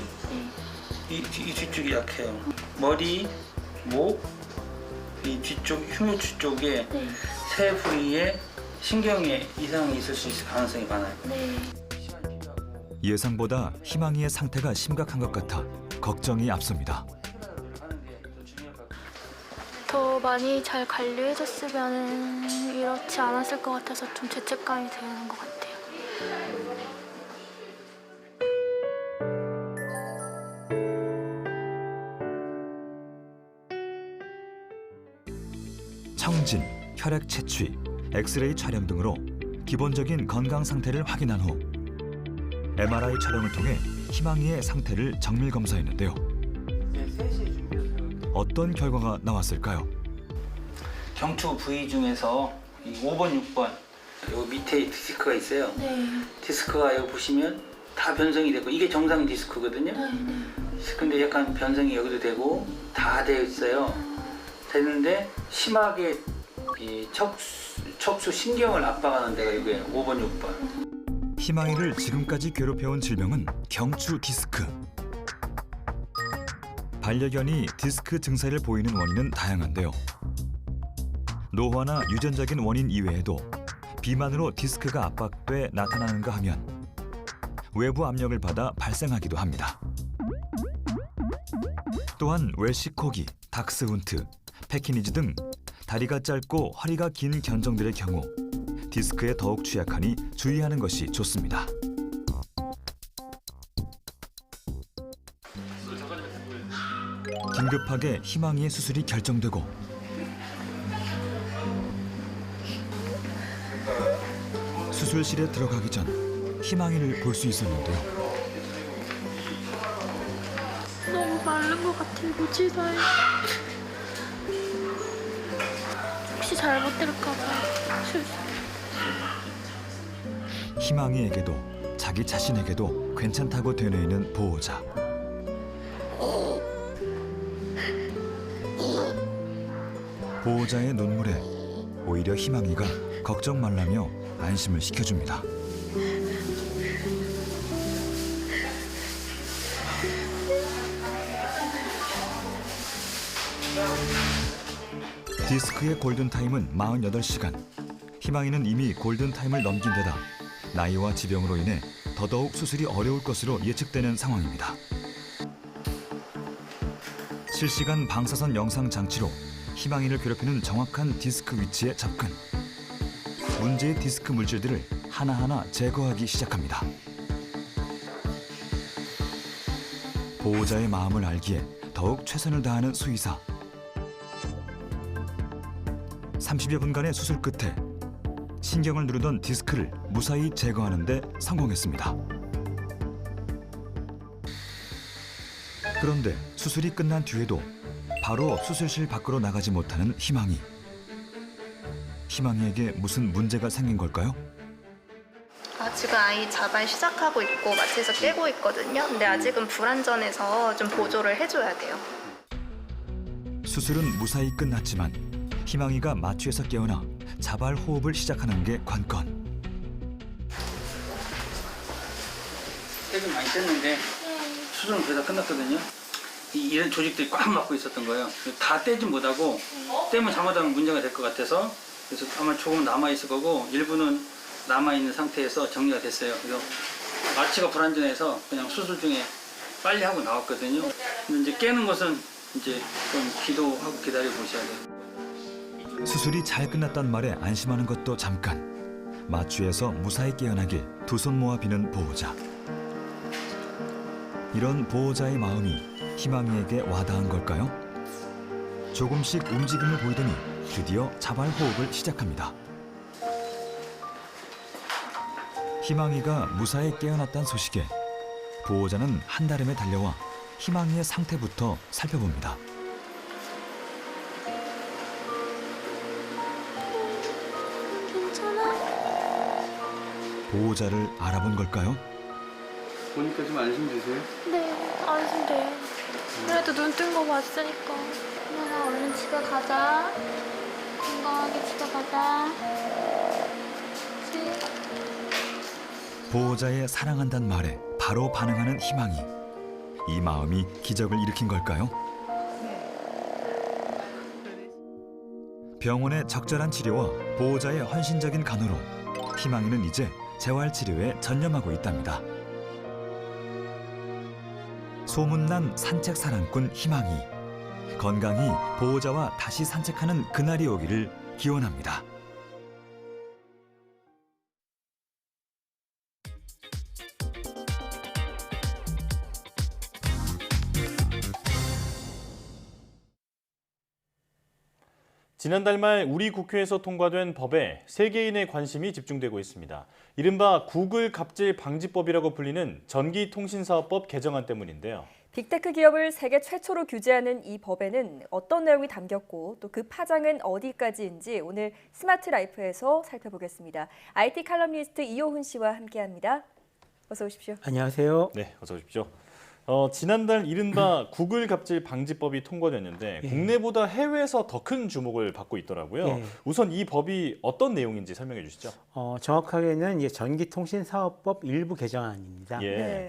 이 뒤쪽이 약해요. 머리, 목, 이 뒤쪽 흉노추 쪽에 세 부위에 신경에 이상이 있을 수 있을 가능성이 많아요. 예상보다 희망이의 상태가 심각한 것 같아 걱정이 앞섭니다. 더 많이 잘 관리해줬으면 이렇지 않았을 것 같아서 좀 죄책감이 드는 것 같아요. 청진, 혈액 채취, 엑스레이 촬영 등으로 기본적인 건강 상태를 확인한 후 MRI 촬영을 통해 희망이의 상태를 정밀 검사했는데요. 어떤 결과가 나왔을까요? 경추 부위 중에서 이 5번, 6번 요 밑에 디스크가 있어요. 디스크가 여기 보시면 다 변성이 되고 이게 정상 디스크거든요. 근데 약간 변성이 여기도 되고 다 되어 있어요. 되는데 심하게 이 척수 신경을 압박하는 데가 이거예요. 5번, 6번. 희망이를 지금까지 괴롭혀온 질병은 경추 디스크. 반려견이 디스크 증세를 보이는 원인은 다양한데요. 노화나 유전적인 원인 이외에도 비만으로 디스크가 압박돼 나타나는가 하면 외부 압력을 받아 발생하기도 합니다. 또한 웰시코기, 닥스훈트, 패키니즈 등 다리가 짧고 허리가 긴 견종들의 경우 디스크에 더욱 취약하니 주의하는 것이 좋습니다. 긴급하게 희망이의 수술이 결정되고 수술실에 들어가기 전 희망이를 볼 수 있었는데요. 너무 마른 것 같아요. 고치사에. 혹시 잘못 들을까 봐. 희망이에게도 자기 자신에게도 괜찮다고 되뇌이는 보호자. 보호자의 눈물에 오히려 희망이가 걱정 말라며 안심을 시켜줍니다. 디스크의 골든타임은 48시간. 희망이는 이미 골든타임을 넘긴 데다 나이와 지병으로 인해 더더욱 수술이 어려울 것으로 예측되는 상황입니다. 실시간 방사선 영상 장치로 희망이를 괴롭히는 정확한 디스크 위치에 접근. 문제의 디스크 물질들을 하나하나 제거하기 시작합니다. 보호자의 마음을 알기에 더욱 최선을 다하는 수의사. 30여 분간의 수술 끝에 신경을 누르던 디스크를 무사히 제거하는 데 성공했습니다. 그런데 수술이 끝난 뒤에도 바로 수술실 밖으로 나가지 못하는 희망이. 희망이에게 무슨 문제가 생긴 걸까요? 지금 아이 자발 시작하고 있고 마취해서 깨고 있거든요. 근데 아직은 불안전해서 좀 보조를 해줘야 돼요. 수술은 무사히 끝났지만 희망이가 마취에서 깨어나 자발 호흡을 시작하는 게 관건. 떼좀 많이 뗐는데 수술은 거의 다 끝났거든요. 이런 조직들이 꽉 막고 있었던 거예요. 다 떼지 못하고 떼면 잘못하면 문제가 될 것 같아서 그래서 아마 조금 남아있을 거고 일부는 남아있는 상태에서 정리가 됐어요. 그래서 마취가 불안전해서 그냥 수술 중에 빨리 하고 나왔거든요. 근데 이제 깨는 것은 이제 좀 기도하고 기다려 보셔야 돼요. 수술이 잘 끝났단 말에 안심하는 것도 잠깐. 마취에서 무사히 깨어나길 두 손 모아 비는 보호자. 이런 보호자의 마음이 희망이에게 와닿은 걸까요? 조금씩 움직임을 보이더니 드디어 자발 호흡을 시작합니다. 희망이가 무사히 깨어났다는 소식에 보호자는 한달음에 달려와 희망이의 상태부터 살펴봅니다. 괜찮아? 보호자를 알아본 걸까요? 보니까 좀 안심되세요? 네, 안심돼요. 그래도 눈 뜬 거 봤으니까. 희망아, 얼른 집에 가자. 건강하게 집에 가자. 그치? 보호자의 사랑한다는 말에 바로 반응하는 희망이. 이 마음이 기적을 일으킨 걸까요? 병원의 적절한 치료와 보호자의 헌신적인 간호로 희망이는 이제 재활치료에 전념하고 있답니다. 소문난 산책 사랑꾼 희망이. 건강히 보호자와 다시 산책하는 그날이 오기를 기원합니다. 지난달 말 우리 국회에서 통과된 법에 세계인의 관심이 집중되고 있습니다. 이른바 구글 갑질 방지법이라고 불리는 전기통신사업법 개정안 때문인데요. 빅테크 기업을 세계 최초로 규제하는 이 법에는 어떤 내용이 담겼고 또 그 파장은 어디까지인지 오늘 스마트 라이프에서 살펴보겠습니다. IT 칼럼니스트 이호훈 씨와 함께합니다. 어서 오십시오. 안녕하세요. 네, 어서 오십시오. 지난달 이른바 구글 갑질 방지법이 통과됐는데 국내보다 해외에서 더 큰 주목을 받고 있더라고요. 우선 이 법이 어떤 내용인지 설명해 주시죠. 정확하게는 전기통신사업법 일부 개정안입니다.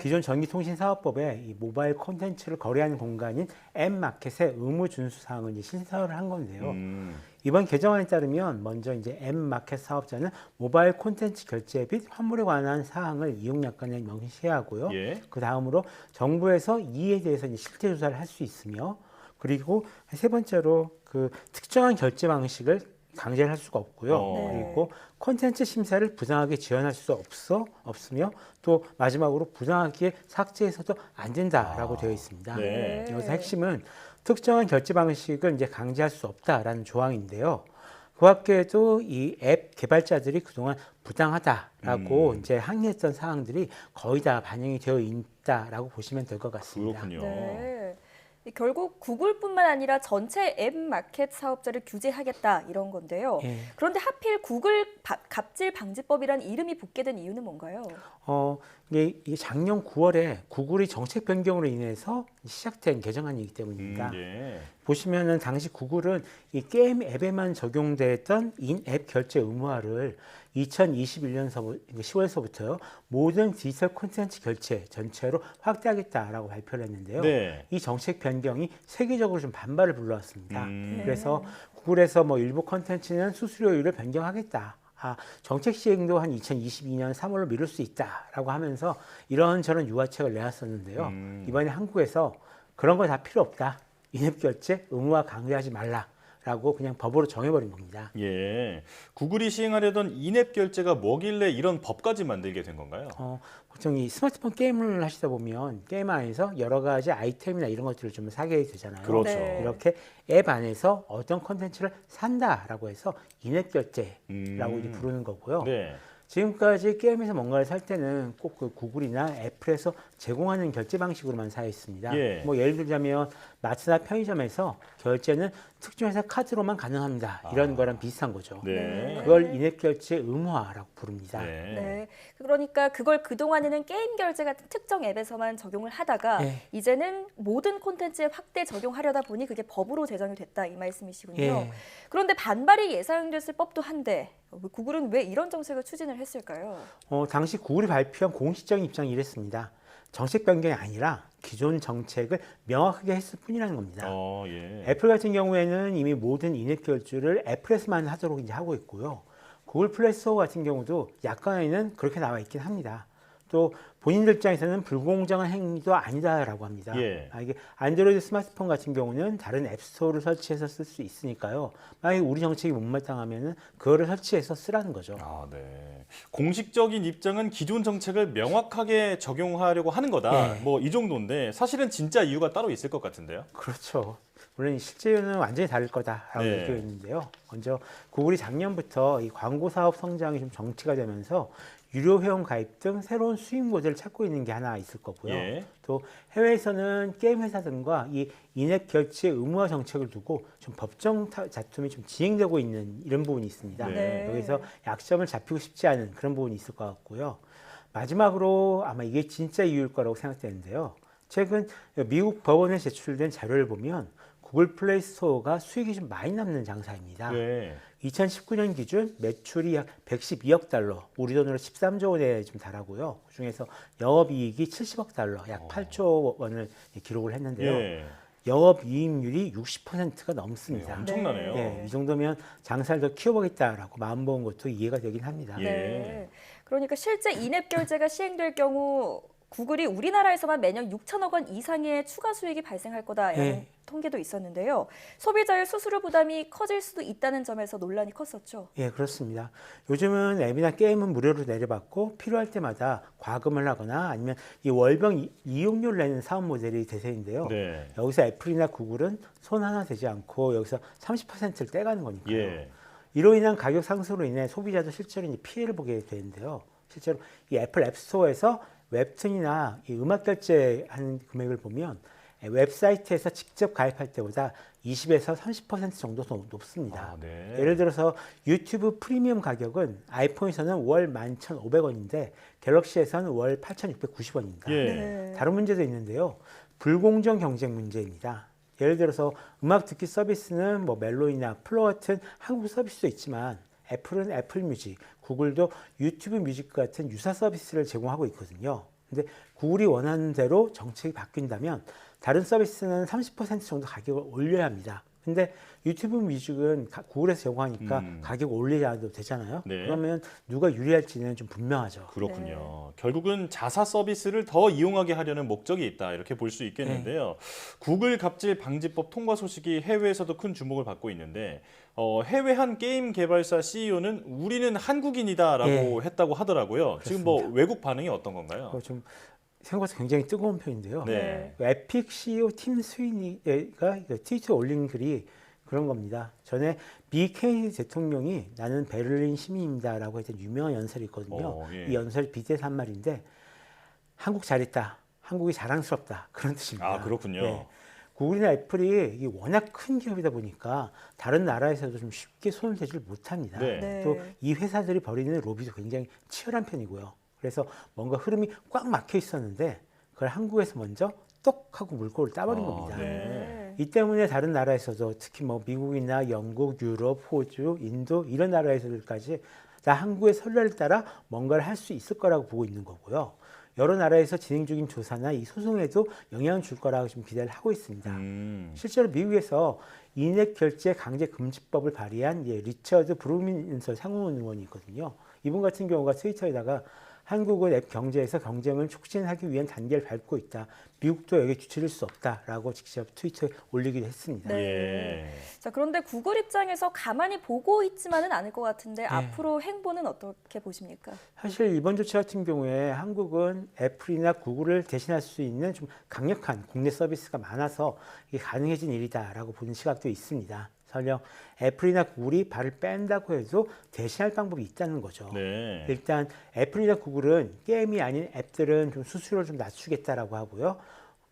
기존 전기통신사업법에 이 모바일 콘텐츠를 거래하는 공간인 앱마켓의 의무 준수 사항을 신설을 한 건데요. 이번 개정안에 따르면 먼저 앱마켓 사업자는 모바일 콘텐츠 결제 및 환불에 관한 사항을 이용약관에 명시해야 하고요. 그 다음으로 정부에서 이에 대해서 실태 조사를 할 수 있으며, 그리고 세 번째로 그 특정한 결제 방식을 강제할 수가 없고요. 그리고 콘텐츠 심사를 부당하게 지연할 수 없으며, 또 마지막으로 부당하게 삭제해서도 안 된다라고 되어 있습니다. 여기서 핵심은 특정한 결제 방식을 강제할 수 없다라는 조항인데요. 그 밖에도 이 앱 개발자들이 그동안 부당하다라고 항의했던 사항들이 거의 다 반영이 되어 있다라고 보시면 될 것 같습니다. 그렇군요. 네. 결국 구글뿐만 아니라 전체 앱 마켓 사업자를 규제하겠다 이런 건데요. 그런데 하필 구글 갑질 방지법이란 이름이 붙게 된 이유는 뭔가요? 이게 작년 9월에 구글이 정책 변경으로 인해서 시작된 개정안이기 때문입니다. 보시면은 당시 구글은 이 게임 앱에만 적용됐던 인앱 결제 의무화를 2021년 10월서부터요 모든 디지털 콘텐츠 결제 전체로 확대하겠다라고 발표를 했는데요. 이 정책 변경이 세계적으로 좀 반발을 불러왔습니다. 그래서 구글에서 일부 콘텐츠는 수수료율을 변경하겠다. 정책 시행도 한 2022년 3월로 미룰 수 있다라고 하면서 이런저런 유화책을 내놨었는데요. 이번에 한국에서 그런 거 다 필요 없다. 인앱 결제 의무화 강제하지 말라라고 그냥 법으로 정해버린 겁니다. 구글이 시행하려던 인앱 결제가 뭐길래 이런 법까지 만들게 된 건가요? 보통 이 스마트폰 게임을 하시다 보면 게임 안에서 여러 가지 아이템이나 이런 것들을 좀 사게 되잖아요. 이렇게 앱 안에서 어떤 콘텐츠를 산다라고 해서 인앱 결제라고 이제 부르는 거고요. 지금까지 게임에서 뭔가를 살 때는 꼭 그 구글이나 애플에서 제공하는 결제 방식으로만 사용했습니다. 예를 들자면 마트나 편의점에서 결제는 특정 회사 카드로만 가능합니다. 이런 거랑 비슷한 거죠. 그걸 인앱 결제 의무화라고 부릅니다. 그러니까 그걸 그동안에는 게임 결제 같은 특정 앱에서만 적용을 하다가 이제는 모든 콘텐츠에 확대 적용하려다 보니 그게 법으로 제정이 됐다 이 말씀이시군요. 그런데 반발이 예상됐을 법도 한데 구글은 왜 이런 정책을 추진을 했을까요? 당시 구글이 발표한 공식적인 입장이 이랬습니다. 정책 변경이 아니라 기존 정책을 명확하게 했을 뿐이라는 겁니다. 애플 같은 경우에는 이미 모든 인앱 결제를 애플에서만 하도록 이제 하고 있고요. 구글 플레이 스토어 같은 경우도 약관에는 그렇게 나와 있긴 합니다. 또 본인들 입장에서는 불공정한 행위도 아니다라고 합니다. 예. 이게 안드로이드 스마트폰 같은 경우는 다른 앱스토어를 설치해서 쓸 수 있으니까요. 만약에 우리 정책이 못마땅하면은 그거를 설치해서 쓰라는 거죠. 아, 네. 공식적인 입장은 기존 정책을 명확하게 적용하려고 하는 거다. 네. 뭐 이 정도인데 사실은 진짜 이유가 따로 있을 것 같은데요. 그렇죠. 물론 실제는 완전히 다를 거다라고 네. 얘기하고 있는데요. 먼저 구글이 작년부터 이 광고 사업 성장이 좀 정체가 되면서 유료 회원 가입 등 새로운 수익 모델을 찾고 있는 게 하나 있을 거고요. 예. 또 해외에서는 게임 회사들과 이 인앱 결제 의무화 정책을 두고 좀 법정 다툼이 좀 진행되고 있는 이런 부분이 있습니다. 네. 여기서 약점을 잡히고 싶지 않은 그런 부분이 있을 것 같고요. 마지막으로 아마 이게 진짜 이유일 거라고 생각되는데요. 최근 미국 법원에 제출된 자료를 보면 구글 플레이 스토어가 수익이 좀 많이 남는 장사입니다. 네. 2019년 기준 매출이 약 112억 달러, 우리 돈으로 13조 원에 좀 달하고요. 그중에서 영업이익이 70억 달러, 약 8조 원을 기록을 했는데요. 예. 영업이익률이 60%가 넘습니다. 네, 엄청나네요. 이 정도면 장사를 더 키워보겠다라고 마음먹은 것도 이해가 되긴 합니다. 네. 그러니까 실제 인앱 결제가 시행될 경우 구글이 우리나라에서만 매년 6천억 원 이상의 추가 수익이 발생할 거다라는 네. 통계도 있었는데요. 소비자의 수수료 부담이 커질 수도 있다는 점에서 논란이 컸었죠. 예, 그렇습니다. 요즘은 앱이나 게임은 무료로 내려받고 필요할 때마다 과금을 하거나 아니면 이 월병 이용료를 내는 사업 모델이 대세인데요. 네. 여기서 애플이나 구글은 손 하나 대지 않고 여기서 30%를 떼가는 거니까요. 예. 이로 인한 가격 상승으로 인해 소비자도 실제로 이제 피해를 보게 되는데요. 실제로 이 애플 앱스토어에서 웹툰이나 이 음악 결제하는 금액을 보면 웹사이트에서 직접 가입할 때보다 20에서 30% 정도 더 높습니다. 아, 네. 예를 들어서 유튜브 프리미엄 가격은 아이폰에서는 월 11,500원인데 갤럭시에서는 월 8,690원입니다. 예. 네. 다른 문제도 있는데요. 불공정 경쟁 문제입니다. 예를 들어서 음악 듣기 서비스는 뭐 멜론이나 플로 같은 한국 서비스도 있지만 애플은 애플 뮤직, 구글도 유튜브 뮤직 같은 유사 서비스를 제공하고 있거든요. 근데 구글이 원하는 대로 정책이 바뀐다면 다른 서비스는 30% 정도 가격을 올려야 합니다. 근데 유튜브 뮤직은 구글에서 제공하니까 가격 올리지 않아도 되잖아요. 네. 그러면 누가 유리할지는 좀 분명하죠. 그렇군요. 결국은 자사 서비스를 더 이용하게 하려는 목적이 있다 이렇게 볼 수 있겠는데요. 구글 갑질 방지법 통과 소식이 해외에서도 큰 주목을 받고 있는데 해외 한 게임 개발사 CEO는 우리는 한국인이다라고 했다고 하더라고요. 그렇습니다. 지금 뭐 외국 반응이 어떤 건가요? 좀 생각보다 굉장히 뜨거운 편인데요. 네. 에픽 CEO 팀 스위니가 트위터에 올린 글이 그런 겁니다. 전에 미 케네디 대통령이 나는 베를린 시민입니다라고 했던 유명한 연설이 있거든요. 예. 이 연설 빗대서 한 말인데 한국 잘했다, 한국이 자랑스럽다 그런 뜻입니다. 아, 그렇군요. 구글이나 애플이 워낙 큰 기업이다 보니까 다른 나라에서도 좀 쉽게 손을 대지를 못합니다. 네. 또 이 회사들이 벌이는 로비도 굉장히 치열한 편이고요. 그래서 뭔가 흐름이 꽉 막혀 있었는데 그걸 한국에서 먼저 똑 하고 물꼬를 따버린 겁니다. 네. 이 때문에 다른 나라에서도 특히 뭐 미국이나 영국, 유럽, 호주, 인도 이런 나라에서까지 다 한국의 선례를 따라 뭔가를 할 수 있을 거라고 보고 있는 거고요. 여러 나라에서 진행 중인 조사나 이 소송에도 영향을 줄 거라고 좀 기대를 하고 있습니다. 실제로 미국에서 인앱 결제 강제 금지법을 발의한 리처드 브루민서 상원 의원이 있거든요. 이분 같은 경우가 트위터에다가 한국은 앱 경제에서 경쟁을 촉진하기 위한 단계를 밟고 있다. 미국도 여기에 뒤처질 수 없다라고 직접 트위터에 올리기도 했습니다. 네. 자, 그런데 구글 입장에서 가만히 보고 있지만은 않을 것 같은데 앞으로 행보는 어떻게 보십니까? 사실 이번 조치 같은 경우에 한국은 애플이나 구글을 대신할 수 있는 좀 강력한 국내 서비스가 많아서 이게 가능해진 일이다라고 보는 시각도 있습니다. 설령 애플이나 구글이 발을 뺀다고 해도 대신할 방법이 있다는 거죠. 네. 일단 애플이나 구글은 게임이 아닌 앱들은 좀 수수료를 좀 낮추겠다라고 하고요.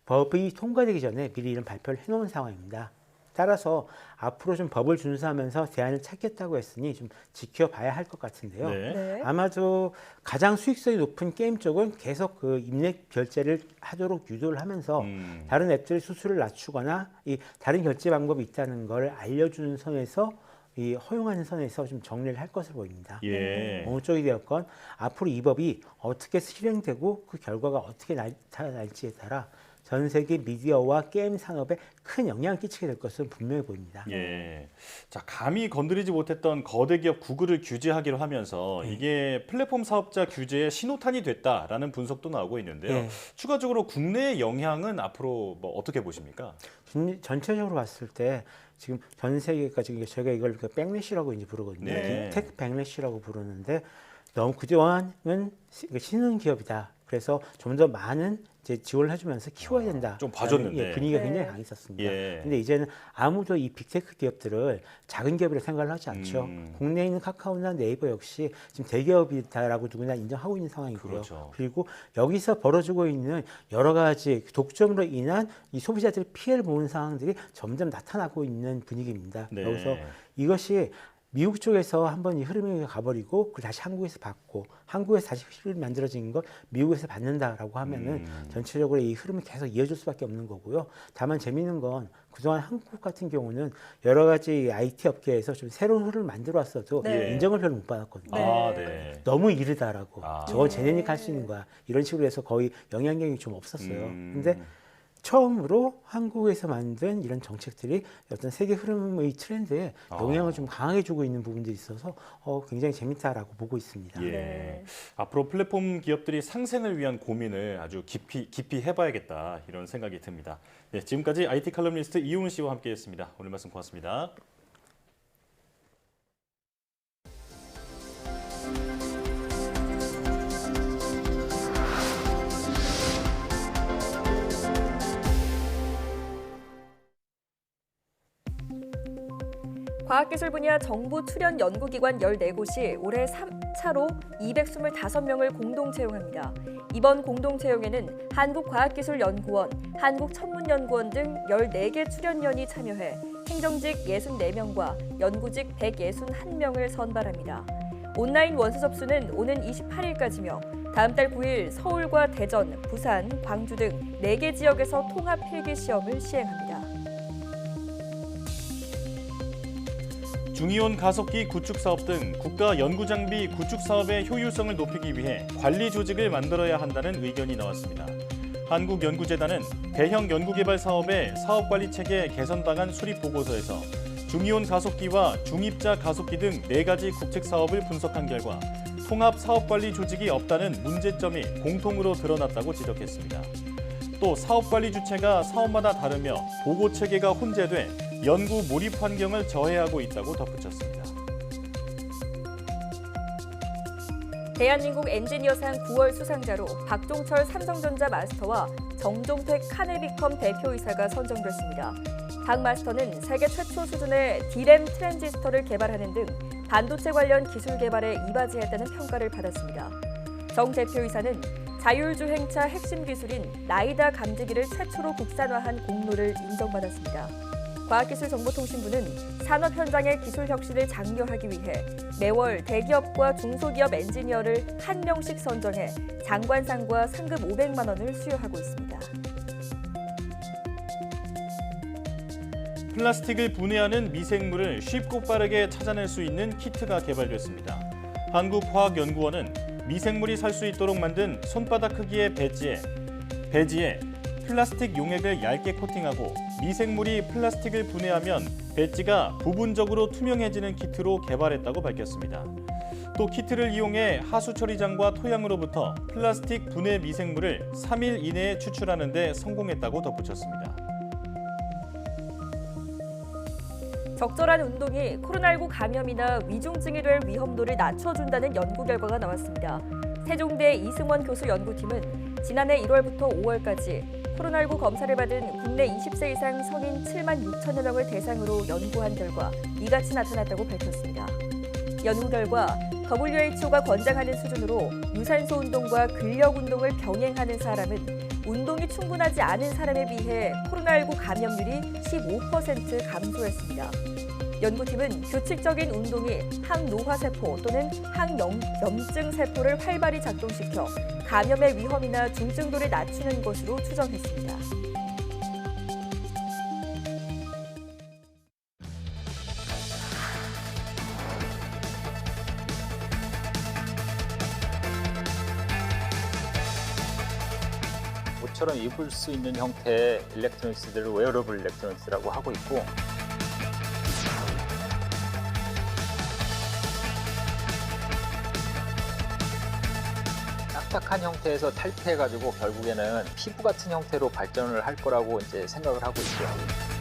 법이 통과되기 전에 미리 이런 발표를 해놓은 상황입니다. 따라서 앞으로 좀 법을 준수하면서 대안을 찾겠다고 했으니 좀 지켜봐야 할 것 같은데요. 네. 아마도 가장 수익성이 높은 게임 쪽은 계속 그 인앱 결제를 하도록 유도를 하면서 다른 앱들의 수수료를 낮추거나 이 다른 결제 방법이 있다는 걸 알려주는 선에서 이 허용하는 선에서 좀 정리를 할 것으로 보입니다. 예. 어느 쪽이 되었건 앞으로 이 법이 어떻게 실행되고 그 결과가 어떻게 나타날지에 따라 전 세계 미디어와 게임 산업에 큰 영향을 끼치게 될 것은 분명해 보입니다. 예. 자, 감히 건드리지 못했던 거대 기업 구글을 규제하기로 하면서 이게 플랫폼 사업자 규제의 신호탄이 됐다라는 분석도 나오고 있는데요. 추가적으로 국내의 영향은 앞으로 뭐 어떻게 보십니까? 전체적으로 봤을 때 지금 전 세계가 지금 저희가 이걸 백래시라고 이제 부르거든요. 네. 텍 백래시라고 부르는데 너무 그동안은 신흥 기업이다. 그래서 좀 더 많은 이제 지원을 해주면서 키워야 된다. 좀 봐줬는데. 분위기가 굉장히 강했었습니다. 예. 근데 이제는 아무도 이 빅테크 기업들을 작은 기업이라 생각을 하지 않죠. 국내에 있는 카카오나 네이버 역시 지금 대기업이다라고 누구나 인정하고 있는 상황이고요. 그렇죠. 그리고 여기서 벌어지고 있는 여러 가지 독점으로 인한 이 소비자들이 피해를 보는 상황들이 점점 나타나고 있는 분위기입니다. 네. 그래서 이것이 미국 쪽에서 한번 이 흐름이 가버리고 그 다시 한국에서 받고 한국에서 다시 흐름이 만들어진 걸 미국에서 받는다라고 하면은 전체적으로 이 흐름이 계속 이어질 수밖에 없는 거고요. 다만 재미있는 건 그동안 한국 같은 경우는 여러 가지 IT 업계에서 좀 새로운 흐름을 만들어 왔어도 인정을 별로 못 받았거든요. 너무 이르다라고 저건 쟤네니까 할 수 있는 거야 이런 식으로 해서 거의 영향력이 좀 없었어요. 근데 처음으로 한국에서 만든 이런 정책들이 어떤 세계 흐름의 트렌드에 영향을 좀 강하게 주고 있는 부분들이 있어서 굉장히 재밌다라고 보고 있습니다. 예. 앞으로 플랫폼 기업들이 상생을 위한 고민을 아주 깊이 해봐야겠다 이런 생각이 듭니다. 네, 지금까지 IT 칼럼니스트 이훈 씨와 함께했습니다. 오늘 말씀 고맙습니다. 과학기술 분야 정부 출연 연구기관 14곳이 올해 3차로 225명을 공동 채용합니다. 이번 공동 채용에는 한국과학기술연구원, 한국천문연구원 등 14개 출연연이 참여해 행정직 64명과 연구직 161명을 선발합니다. 온라인 원서 접수는 오는 28일까지며 다음 달 9일 서울과 대전, 부산, 광주 등 4개 지역에서 통합 필기 시험을 시행합니다. 중이온 가속기 구축 사업 등 국가 연구 장비 구축 사업의 효율성을 높이기 위해 관리 조직을 만들어야 한다는 의견이 나왔습니다. 한국연구재단은 대형 연구개발 사업의 사업관리 체계 개선 방안 수립 보고서에서 중이온 가속기와 중입자 가속기 등 4가지 국책 사업을 분석한 결과 통합 사업관리 조직이 없다는 문제점이 공통으로 드러났다고 지적했습니다. 또 사업관리 주체가 사업마다 다르며 보고 체계가 혼재돼 연구 몰입 환경을 저해하고 있다고 덧붙였습니다. 대한민국 엔지니어상 9월 수상자로 박종철 삼성전자 마스터와 정종택 카네비컴 대표이사가 선정됐습니다. 박 마스터는 세계 최초 수준의 D램 트랜지스터를 개발하는 등 반도체 관련 기술 개발에 이바지했다는 평가를 받았습니다. 정 대표이사는 자율주행차 핵심 기술인 라이다 감지기를 최초로 국산화한 공로를 인정받았습니다. 과학기술정보통신부는 산업 현장의 기술 혁신을 장려하기 위해 매월 대기업과 중소기업 엔지니어를 1명씩 선정해 장관상과 상금 500만 원을 수여하고 있습니다. 플라스틱을 분해하는 미생물을 쉽고 빠르게 찾아낼 수 있는 키트가 개발됐습니다. 한국화학연구원은 미생물이 살 수 있도록 만든 손바닥 크기의 배지에 플라스틱 용액을 얇게 코팅하고 미생물이 플라스틱을 분해하면 배지가 부분적으로 투명해지는 키트로 개발했다고 밝혔습니다. 또 키트를 이용해 하수 처리장과 토양으로부터 플라스틱 분해 미생물을 3일 이내에 추출하는 데 성공했다고 덧붙였습니다. 적절한 운동이 코로나19 감염이나 위중증이 될 위험도를 낮춰준다는 연구 결과가 나왔습니다. 세종대 이승원 교수 연구팀은 지난해 1월부터 5월까지 코로나19 검사를 받은 국내 20세 이상 성인 7만 6천여 명을 대상으로 연구한 결과 이같이 나타났다고 밝혔습니다. 연구 결과 WHO가 권장하는 수준으로 유산소 운동과 근력 운동을 병행하는 사람은 운동이 충분하지 않은 사람에 비해 코로나19 감염률이 15% 감소했습니다. 연구팀은 규칙적인 운동이 항노화세포 또는 항염증 세포를 활발히 작동시켜 감염의 위험이나 중증도를 낮추는 것으로 추정했습니다. 가방처럼 입을 수 있는 형태의 일렉트로닉스들을 웨어러블 일렉트로닉스라고 하고 있고 딱딱한 형태에서 탈피해가지고 결국에는 피부 같은 형태로 발전을 할 거라고 이제 생각을 하고 있죠.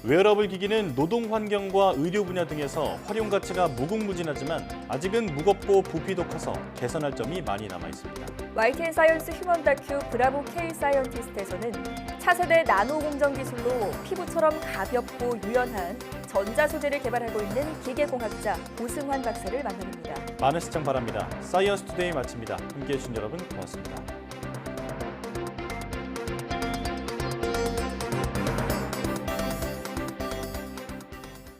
웨어러블 기기는 노동 환경과 의료 분야 등에서 활용 가치가 무궁무진하지만 아직은 무겁고 부피도 커서 개선할 점이 많이 남아 있습니다. YTN 사이언스 휴먼 다큐 브라보 K 사이언티스트에서는 차세대 나노 공정 기술로 피부처럼 가볍고 유연한 전자 소재를 개발하고 있는 기계공학자 고승환 박사를 만납니다. 많은 시청 바랍니다. 사이언스 투데이 마칩니다. 함께해 주신 여러분 고맙습니다.